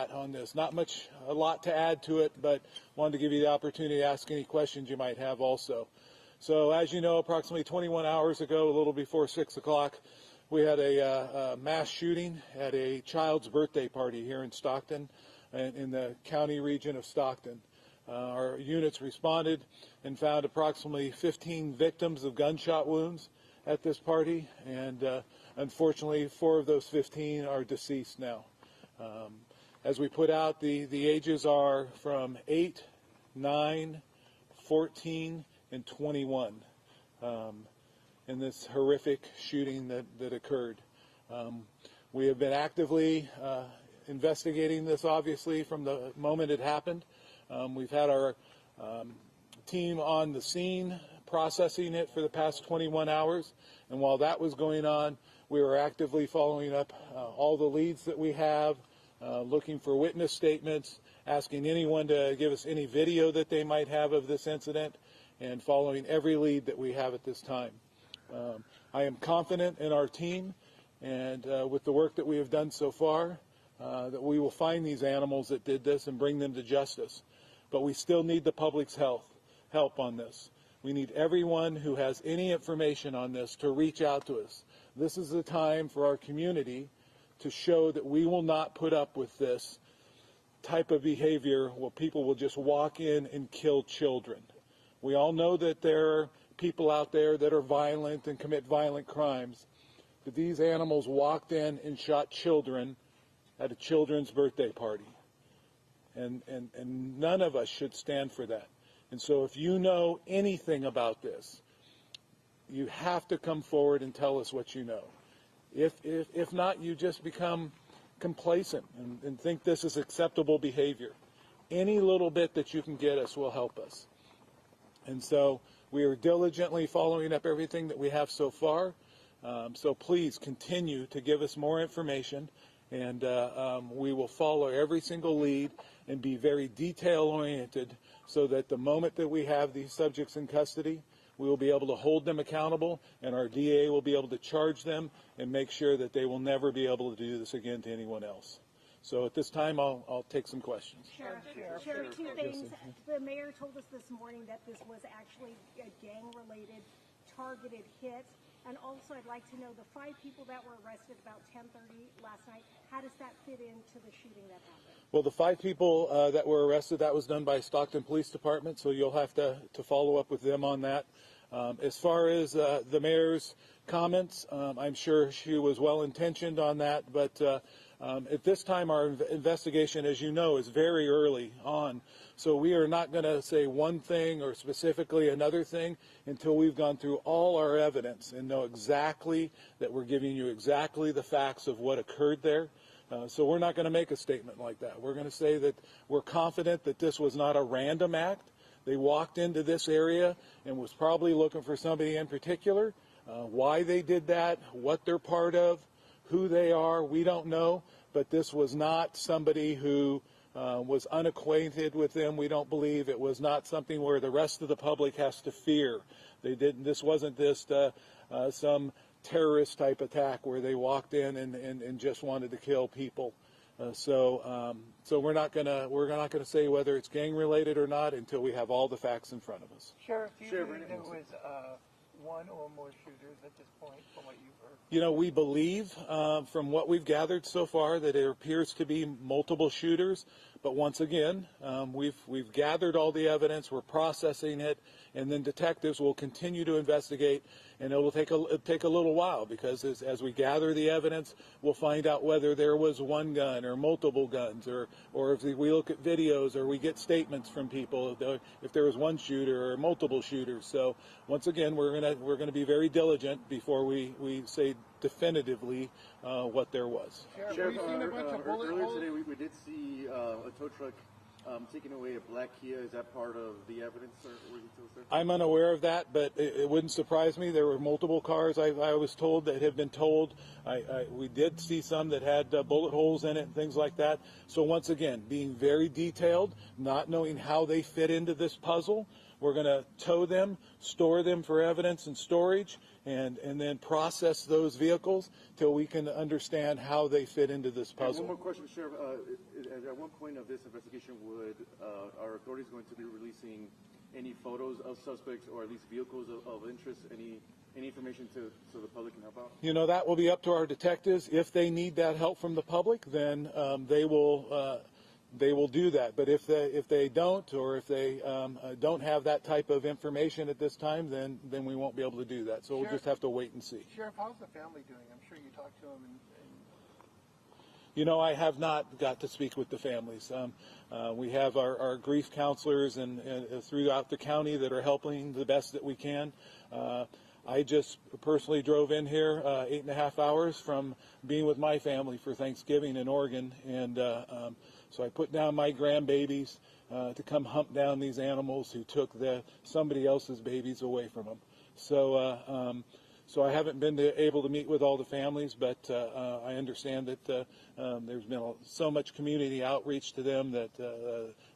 at on this. Not much, a lot to add to it, but wanted to give you the opportunity to ask any questions you might have also. So as you know, approximately 21 hours ago, a little before 6 o'clock, we had a mass shooting at a child's birthday party here in Stockton, in the county region of Stockton. Our units responded and found approximately 15 victims of gunshot wounds at this party, and unfortunately 4 of those 15 are deceased now. As we put out, the ages are from 8, 9, 14, and 21 in this horrific shooting that occurred. We have been actively investigating this, obviously, from the moment it happened. We've had our team on the scene processing it for the past 21 hours, and while that was going on, we were actively following up all the leads that we have, looking for witness statements, asking anyone to give us any video that they might have of this incident, and following every lead that we have at this time. I am confident in our team and with the work that we have done so far, that we will find these animals that did this and bring them to justice. But we still need the public's help on this. We need everyone who has any information on this to reach out to us. This is the time for our community to show that we will not put up with this type of behavior where people will just walk in and kill children. We all know that there are people out there that are violent and commit violent crimes, but these animals walked in and shot children at a children's birthday party. And none of us should stand for that. And so if you know anything about this, you have to come forward and tell us what you know. If not, you just become complacent and think this is acceptable behavior. Any little bit that you can get us will help us. And so we are diligently following up everything that we have so far. So please continue to give us more information, and we will follow every single lead and be very detail-oriented so that the moment that we have these subjects in custody, we will be able to hold them accountable, and our DA will be able to charge them and make sure that they will never be able to do this again to anyone else. So at this time, I'll take some questions. Sheriff, two things. The mayor told us this morning that this was actually a gang-related, targeted hit. And also, I'd like to know the 5 people that were arrested about 10:30 last night, how does that fit into the shooting that happened? Well, the 5 people that were arrested, that was done by Stockton Police Department, so you'll have to follow up with them on that. As far as the mayor's comments, I'm sure she was well-intentioned on that, but at this time our investigation, as you know, is very early on, so we are not going to say one thing or specifically another thing until we've gone through all our evidence and know exactly that we're giving you exactly the facts of what occurred there. So we're not going to make a statement like that. We're going to say that we're confident that this was not a random act. They walked into this area and was probably looking for somebody in particular. Why they did that, what they're part of, who they are, we don't know. But this was not somebody who was unacquainted with them. We don't believe it was not something where the rest of the public has to fear. They didn't. This wasn't just some terrorist type attack where they walked in and just wanted to kill people. So we're not gonna say whether it's gang related or not until we have all the facts in front of us. Sheriff, do you believe there was one or more shooters at this point, from what you've heard? You know, we believe from what we've gathered so far that there appears to be multiple shooters. But once again, we've gathered all the evidence, we're processing it, and then detectives will continue to investigate, and it'll take a little while because as we gather the evidence, we'll find out whether there was one gun or multiple guns, or if we look at videos or we get statements from people if there was one shooter or multiple shooters. So once again, we're gonna be very diligent before we say definitively what there was. Sheriff, earlier today we did see a tow truck taking away a black Kia. Is that part of the evidence, sir? I'm unaware of that, but it wouldn't surprise me. There were multiple cars, I was told, that have been towed. We did see some that had bullet holes in it and things like that. So once again, being very detailed, not knowing how they fit into this puzzle, We're going to tow them, store them for evidence and storage, and then process those vehicles till we can understand how they fit into this puzzle. One more question, Sheriff. At what point of this investigation would our authorities going to be releasing any photos of suspects or at least vehicles of interest? Any information so the public can help out? You know, that will be up to our detectives. If they need that help from the public, then they will do that. But if they don't, or if they don't have that type of information at this time, then we won't be able to do that. So we'll just have to wait and see. Sheriff, how's the family doing? I'm sure you talked to them. You know, I have not got to speak with the families. We have our grief counselors and throughout the county that are helping the best that we can. I just personally drove in here 8.5 hours from being with my family for Thanksgiving in Oregon, and so I put down my grandbabies to come hump down these animals who took somebody else's babies away from them. So I haven't been able to meet with all the families, but I understand that there's been so much community outreach to them that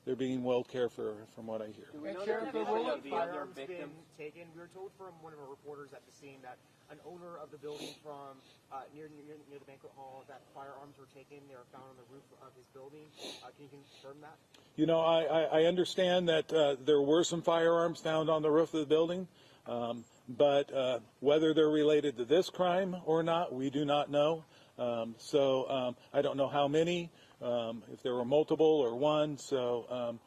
they're being well cared for, from what I hear. Do we know the condition of the other victims taken? We were told from one of our reporters at the scene that an owner of the building from near the banquet hall that firearms were taken. They were found on the roof of his building. Can you confirm that? You know, I understand that there were some firearms found on the roof of the building. But whether they're related to this crime or not, we do not know. So I don't know how many, if there were multiple or one. So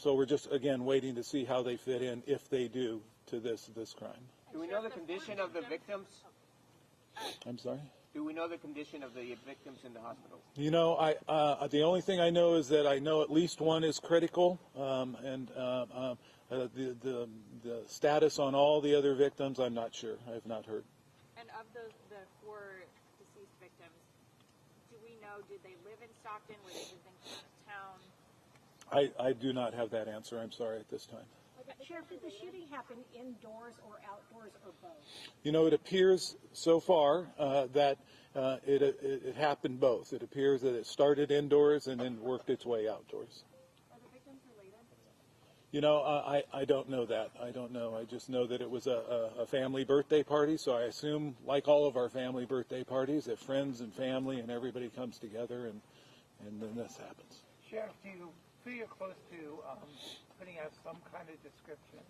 we're just, again, waiting to see how they fit in, if they do, to this crime. Do we know the condition of the victims? I'm sorry? Do we know the condition of the victims in the hospital? You know, the only thing I know is that I know at least one is critical, and the status on all the other victims, I'm not sure. I have not heard. And of the 4 deceased victims, do we know, did they live in Stockton? Were they visiting from out of town? I do not have that answer. I'm sorry at this time. Sheriff, did the shooting happen indoors or outdoors or both? You know, it appears so far that it happened both. It appears that it started indoors and then worked its way outdoors. Are the victims related? You know, I don't know that. I don't know. I just know that it was a family birthday party, so I assume, like all of our family birthday parties, that friends and family and everybody comes together, and then this happens. Sheriff, do you feel you're close to putting out some kind of description?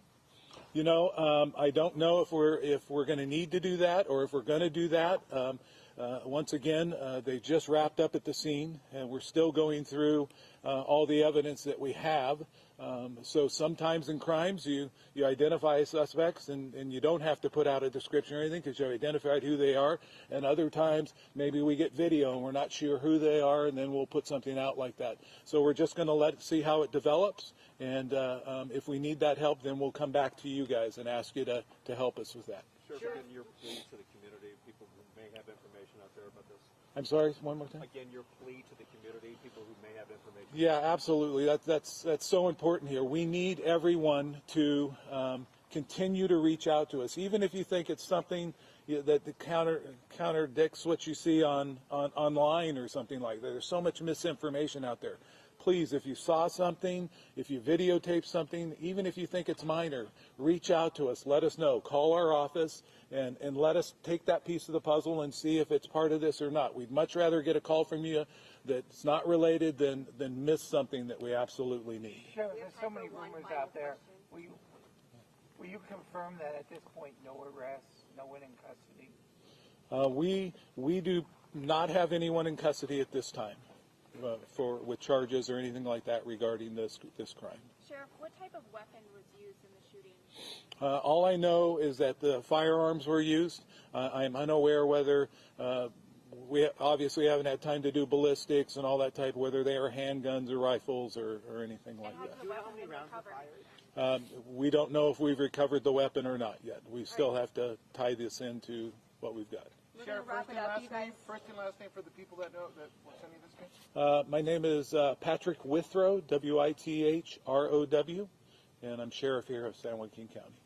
You know, I don't know if we're going to need to do that, or if we're going to do that. Once again, they just wrapped up at the scene, and we're still going through all the evidence that we have. So sometimes in crimes, you identify suspects, and you don't have to put out a description or anything because you identified who they are. And other times, maybe we get video and we're not sure who they are, and then we'll put something out like that. So we're just going to see how it develops. And if we need that help, then we'll come back to you guys and ask you to help us with that. Sheriff, again, your plea to the community, people who may have information out there about this. I'm sorry, one more time? Again, your plea to the community, people who may have information. Yeah, absolutely. That's so important here. We need everyone to continue to reach out to us, even if you think it's something that contradicts what you see online or something like that. There's so much misinformation out there. Please, if you saw something, if you videotaped something, even if you think it's minor, reach out to us. Let us know. Call our office and let us take that piece of the puzzle and see if it's part of this or not. We'd much rather get a call from you that's not related than miss something that we absolutely need. Sheriff, there's so many rumors out there. Will you confirm that at this point, no arrests, no one in custody? We do not have anyone in custody at this time with charges or anything like that regarding this crime. Sheriff, what type of weapon was used in the shooting? All I know is that the firearms were used. I'm unaware whether we obviously haven't had time to do ballistics and all that type, whether they are handguns or rifles or anything like that. Do you know how many rounds were fired? We don't know if we've recovered the weapon or not yet. We still have to tie this into what we've got. Sheriff, first and last name for the people that know that we're sending this case? My name is Patrick Withrow, Withrow, and I'm sheriff here of San Joaquin County.